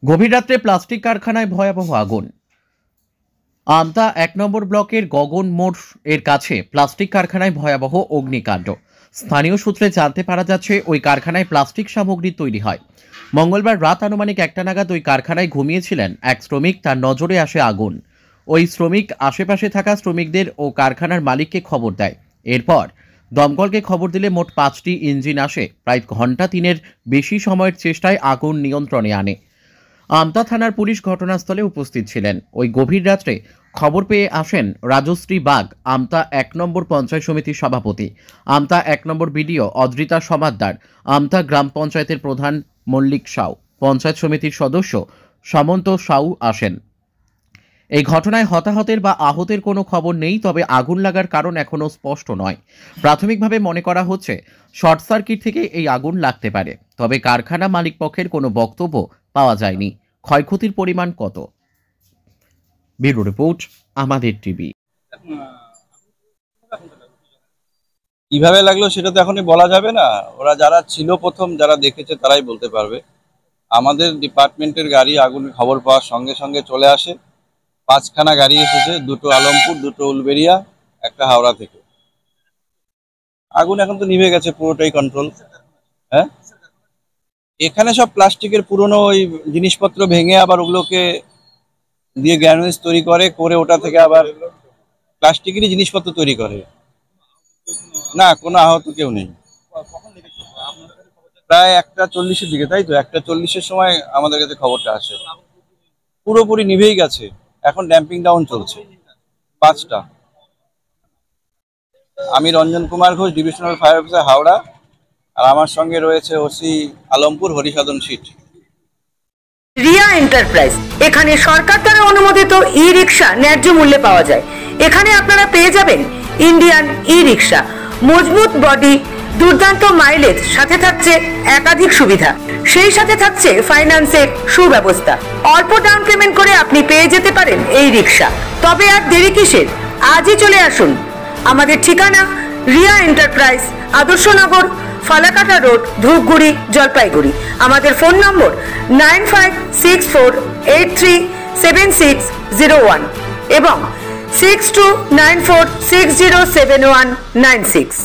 গভীর রাত্রে প্লাস্টিক কারখানায় ভয়াবহ আগুন। আমতা ১ নম্বর ব্লকের গগন মোড় এর কাছে প্লাস্টিক কারখানায় ভয়াবহ অগ্নিকাণ্ড। স্থানীয় সূত্রে জানতে পারা যাচ্ছে ওই কারখানায় প্লাস্টিক সামগ্রী তৈরি হয়। মঙ্গলবার রাত আনুমানিক ১টা নাগাদ ওই কারখানায় ঘুমিয়েছিলেন এক শ্রমিক। তার নজরে আসে আগুন। ওই শ্রমিক আশেপাশে থাকা শ্রমিকদের ও কারখানার মালিককে খবর দেয়। এরপর দমকলকে খবর দিলে মোট ৫টি ইঞ্জিন আসে। প্রায় ঘন্টা ৩-এর বেশি সময়ের চেষ্টায় আগুন নিয়ন্ত্রণে আনে। আমতা থানার পুলিশ ঘটনাস্থলে উপস্থিত ছিলেন। ওই গভীর রাত্রে খবর পেয়ে আসেন রাজশ্রী বাগ, আমতা ১ নম্বর পঞ্চায়েত সমিতির সভাপতি, আমতা ১ নম্বর বিডিও অদ্রিতা সমাদ্দার, আমতা গ্রাম পঞ্চায়েতের প্রধান মল্লিক সাউ, পঞ্চায়েত সমিতির সদস্য সামন্ত সাউ আসেন। এই ঘটনায় হতাহতের বা আহতের কোনো খবর নেই, তবে আগুন লাগার কারণ এখনও স্পষ্ট নয়। প্রাথমিকভাবে মনে করা হচ্ছে শর্ট সার্কিট থেকে এই আগুন লাগতে পারে, তবে কারখানা মালিক পক্ষের কোনো বক্তব্য পাওয়া যায়নি। ক্ষয়ক্ষতির পরিমাণ কত? ব্যুরো রিপোর্ট, আমাদের টিভি। কিভাবে লাগলো সেটা তো এখনই বলা যাবে না। ওরা যারা ছিল প্রথম, যারা দেখেছে তারাই বলতে পারবে। আমাদের ডিপার্টমেন্টের গাড়ি আগুন খবর পাওয়ার সঙ্গে সঙ্গে চলে আসে। 5খানা গাড়ি এসেছে, 2টো আলমপুর, 2টো উলবেড়িয়া, একটা হাওড়া থেকে। আগুন এখন তো নিভে গেছে, পুরোটাই কন্ট্রোল। হ্যাঁ, এখানে সব প্লাস্টিকের পুরনো ওই জিনিসপত্র ভেঙে আবার ওগুলোকে দিয়ে গ্যানুয়েজ তৈরি করে ওটা থেকে আবার প্লাস্টিকেরই জিনিসপত্র তৈরি করে। না, কোনো আহত কেউ নেই। প্রায় 1:40-এর দিকে, তাই তো 1:40-এর সময় আমাদের কাছে খবরটা আসে। পুরোপুরি নিভেই গেছে, এখন ড্যাম্পিং ডাউন চলছে। 5টা। আমি Ranjan Kumar Ghosh, divisional fire officer, Howrah. আর আমার সঙ্গে রয়েছে ওসি আলমপুর হরিসাধন সিট। রিয়া এন্টারপ্রাইজ, এখানে সরকার দ্বারা অনুমোদিত ই রিক্সা ন্যায্য মূল্যে পাওয়া যায়। এখানে আপনারা পেয়ে যাবেন ইন্ডিয়ান ই রিক্সা, মজবুত বডি, দুর্দান্ত মাইলেজ, সাথে থাকছে একাধিক সুবিধা। সেই সাথে থাকছে ফাইন্যান্সের সুব্যবস্থা। অল্প ডাউন পেমেন্ট করে আপনি পেয়ে যেতে পারেন এই রিক্সা। তবে আর দেরি কিসের? আজই চলে আসুন। আমাদের ঠিকানা রিয়া এন্টারপ্রাইজ, আদর্শনগর, ফালাকাটা রোড, ধূপগুড়ি, জলপাইগুড়ি। আমাদের ফোন নম্বর 9564837601 এবং 6294607196।